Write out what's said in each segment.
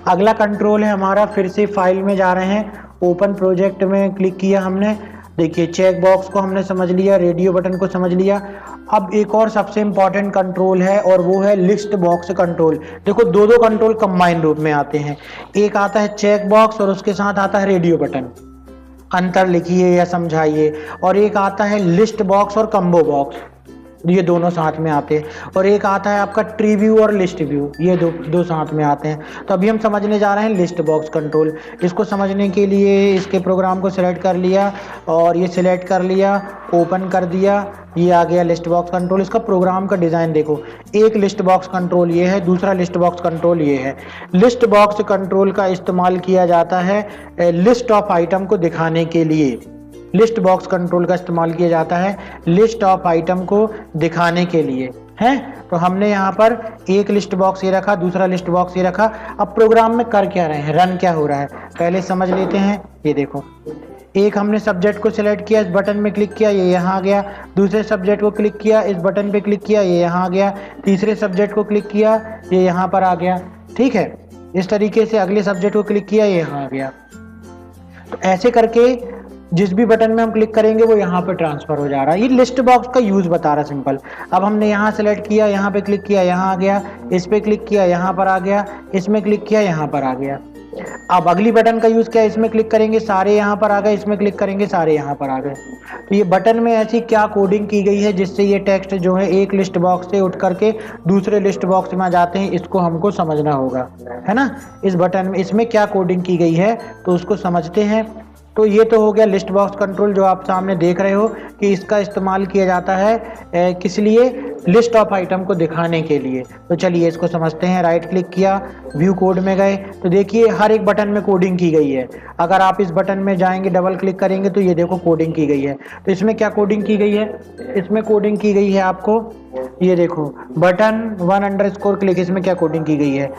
अगला कंट्रोल है हमारा, फिर से फाइल में जा रहे हैं, ओपन प्रोजेक्ट में क्लिक किया हमने। देखिए चेक बॉक्स को हमने समझ लिया, रेडियो बटन को समझ लिया। अब एक और सबसे इंपॉर्टेंट कंट्रोल है और वो है लिस्ट बॉक्स कंट्रोल। देखो दो दो कंट्रोल कंबाइंड रूप में आते हैं, एक आता है चेक बॉक्स और उसके साथ आता है रेडियो बटन, अंतर लिखिए या समझाइए। और एक आता है लिस्ट बॉक्स और कम्बो बॉक्स, ये दोनों साथ में आते हैं। और एक आता है आपका ट्री व्यू और लिस्ट व्यू, ये दो साथ में आते हैं। तो अभी हम समझने जा रहे हैं लिस्ट बॉक्स कंट्रोल। इसको समझने के लिए इसके प्रोग्राम को सिलेक्ट कर लिया और ये सिलेक्ट कर लिया, ओपन कर दिया, ये आ गया लिस्ट बॉक्स कंट्रोल। इसका प्रोग्राम का डिज़ाइन देखो, एक लिस्ट बॉक्स कंट्रोल ये है, दूसरा लिस्ट बॉक्स कंट्रोल ये है। लिस्ट बॉक्स कंट्रोल का इस्तेमाल किया जाता है लिस्ट ऑफ आइटम को दिखाने के लिए। लिस्ट बॉक्स कंट्रोल का इस्तेमाल किया जाता है लिस्ट ऑफ आइटम को दिखाने के लिए है। तो हमने यहाँ पर एक लिस्ट बॉक्स ये रखा, दूसरा लिस्ट बॉक्स ये रखा। अब प्रोग्राम में कर क्या रहे हैं, रन क्या हो रहा है, पहले समझ लेते हैं। ये देखो, एक हमने सब्जेक्ट को सिलेक्ट किया, इस बटन में क्लिक किया, ये यहाँ आ गया। दूसरे सब्जेक्ट को क्लिक किया, इस बटन पे क्लिक किया, ये यहाँ आ गया। तीसरे सब्जेक्ट को क्लिक किया, ये यहाँ पर आ गया। ठीक है, इस तरीके से अगले सब्जेक्ट को क्लिक किया, ये यहाँ आ गया। तो ऐसे करके जिस भी बटन में हम क्लिक करेंगे वो यहाँ पर ट्रांसफर हो जा रहा है। ये लिस्ट बॉक्स का यूज बता रहा सिंपल। अब हमने यहाँ सेलेक्ट किया, यहाँ पे क्लिक किया, यहाँ आ गया। इस पे क्लिक किया, यहाँ पर आ गया। इसमें क्लिक किया, यहाँ पर आ गया। अब अगली बटन का यूज किया, इसमें क्लिक करेंगे, सारे यहाँ पर आ गए। इसमें क्लिक करेंगे, सारे यहाँ पर आ गए। तो ये बटन में ऐसी क्या कोडिंग की गई है जिससे ये टेक्स्ट जो है एक लिस्ट बॉक्स से उठ करके दूसरे लिस्ट बॉक्स में जाते हैं, इसको हमको समझना होगा, है ना। इस बटन में इसमें क्या कोडिंग की गई है तो उसको समझते हैं। तो ये तो हो गया लिस्ट बॉक्स कंट्रोल जो आप सामने देख रहे हो कि इसका इस्तेमाल किया जाता है किस लिए, लिस्ट ऑफ आइटम को दिखाने के लिए। तो चलिए इसको समझते हैं। राइट क्लिक किया, व्यू कोड में गए, तो देखिए हर एक बटन में कोडिंग की गई है। अगर आप इस बटन में जाएंगे, डबल क्लिक करेंगे तो ये देखो कोडिंग की गई है। तो इसमें क्या कोडिंग की गई है, इसमें कोडिंग की गई है आपको, ये देखो बटन 1_ क्लिक, इसमें क्या कोडिंग की गई है।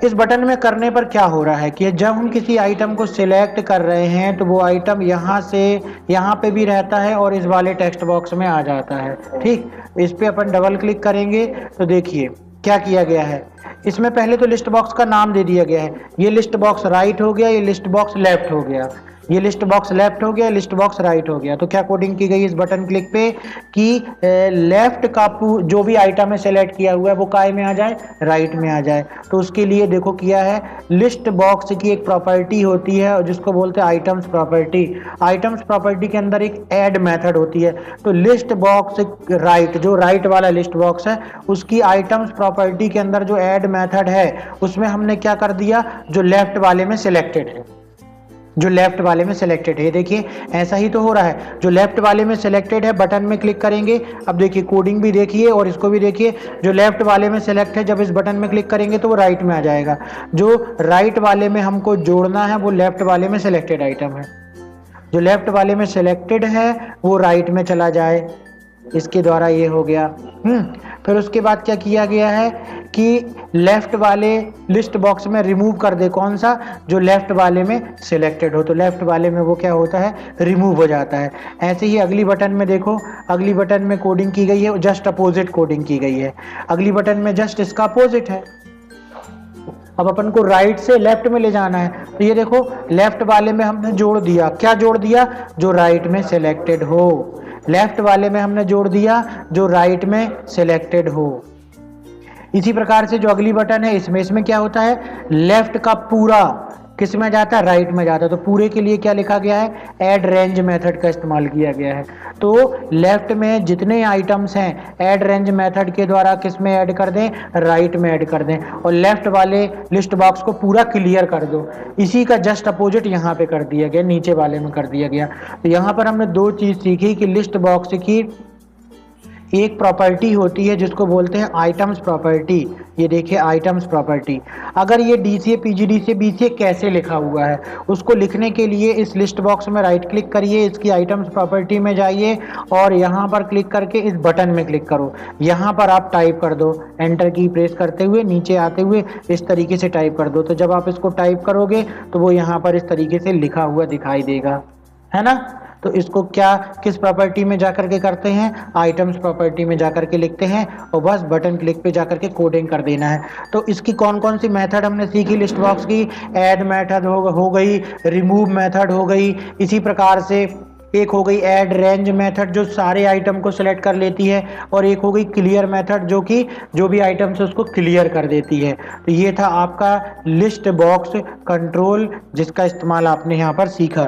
इस बटन में करने पर क्या हो रहा है कि जब हम किसी आइटम को सिलेक्ट कर रहे हैं तो वो आइटम यहाँ से यहाँ पे भी रहता है और इस वाले टेक्स्ट बॉक्स में आ जाता है। ठीक, इस पे अपन डबल क्लिक करेंगे तो देखिए क्या किया गया है। इसमें पहले तो लिस्ट बॉक्स का नाम दे दिया गया है, ये लिस्ट बॉक्स राइट हो गया, ये लिस्ट बॉक्स लेफ्ट हो गया, ये लिस्ट बॉक्स लेफ्ट हो गया, लिस्ट बॉक्स राइट हो गया। तो क्या कोडिंग की गई इस बटन क्लिक पे कि लेफ्ट का जो भी आइटम है सेलेक्ट किया हुआ है वो काय में आ जाए, राइट में आ जाए। तो उसके लिए देखो किया है, लिस्ट बॉक्स की एक प्रॉपर्टी होती है जिसको बोलते हैं आइटम्स प्रॉपर्टी। आइटम्स प्रॉपर्टी के अंदर एक ऐड मेथड होती है। तो लिस्ट बॉक्स राइट, जो राइट वाला लिस्ट बॉक्स है उसकी आइटम्स प्रॉपर्टी के अंदर जो ऐड मेथड है उसमें हमने क्या कर दिया, जो लेफ्ट वाले में सिलेक्टेड है, जो लेफ्ट वाले में सिलेक्टेड है। देखिए ऐसा ही तो हो रहा है, जो लेफ्ट वाले में सिलेक्टेड है बटन में क्लिक करेंगे। अब देखिए कोडिंग भी देखिए और इसको भी देखिए, जो लेफ्ट वाले में सिलेक्ट है जब इस बटन में क्लिक करेंगे तो वो राइट में आ जाएगा। जो राइट वाले में हमको जोड़ना है वो लेफ्ट वाले में सिलेक्टेड आइटम है, जो लेफ्ट वाले में सिलेक्टेड है वो राइट में चला जाए, इसके द्वारा ये हो गया। फिर उसके बाद क्या किया गया है कि लेफ्ट वाले लिस्ट बॉक्स में रिमूव कर दे, कौन सा, जो लेफ्ट वाले में सिलेक्टेड हो। तो लेफ्ट वाले में वो क्या होता है, रिमूव हो जाता है। ऐसे ही अगली बटन में देखो, अगली बटन में कोडिंग की गई है, जस्ट अपोजिट कोडिंग की गई है। अगली बटन में जस्ट इसका अपोजिट है। अब अपन को राइट से लेफ्ट में ले जाना है, तो ये देखो लेफ्ट वाले में हमने जोड़ दिया, क्या जोड़ दिया, जो राइट में सिलेक्टेड हो। लेफ्ट वाले में हमने जोड़ दिया जो राइट में सिलेक्टेड हो। इसी प्रकार से जो अगली बटन है इसमें क्या होता है, लेफ्ट का पूरा किस में जाता है, राइट में जाता है। तो पूरे के लिए क्या लिखा गया है, ऐड रेंज मेथड का इस्तेमाल किया गया है। तो लेफ्ट में जितने आइटम्स हैं ऐड रेंज मेथड के द्वारा किस में ऐड कर दें, राइट में ऐड कर दें, और लेफ्ट वाले लिस्ट बॉक्स को पूरा क्लियर कर दो। इसी का जस्ट अपोजिट यहाँ पे कर दिया गया, नीचे वाले में कर दिया गया। तो यहाँ पर हमने दो चीज सीखी कि लिस्ट बॉक्स की एक प्रॉपर्टी होती है जिसको बोलते हैं आइटम्स प्रॉपर्टी। ये देखिए आइटम्स प्रॉपर्टी, अगर ये DCA PGD से BCA कैसे लिखा हुआ है उसको लिखने के लिए इस लिस्ट बॉक्स में राइट क्लिक करिए, इसकी आइटम्स प्रॉपर्टी में जाइए और यहाँ पर क्लिक करके इस बटन में क्लिक करो। यहाँ पर आप टाइप कर दो, एंटर की प्रेस करते हुए नीचे आते हुए इस तरीके से टाइप कर दो। तो जब आप इसको टाइप करोगे तो वो यहाँ पर इस तरीके से लिखा हुआ दिखाई देगा, है ना। तो इसको क्या किस प्रॉपर्टी में जाकर के करते हैं, आइटम्स प्रॉपर्टी में जाकर के लिखते हैं और बस बटन क्लिक पे जाकर के कोडिंग कर देना है। तो इसकी कौन कौन सी मेथड हमने सीखी लिस्ट बॉक्स की, ऐड मेथड हो गई, रिमूव मेथड हो गई, इसी प्रकार से एक हो गई ऐड रेंज मेथड जो सारे आइटम को सिलेक्ट कर लेती है, और एक हो गई क्लियर मेथड जो कि जो भी आइटम्स है उसको क्लियर कर देती है। तो ये था आपका लिस्ट बॉक्स कंट्रोल जिसका इस्तेमाल आपने यहाँ पर सीखा।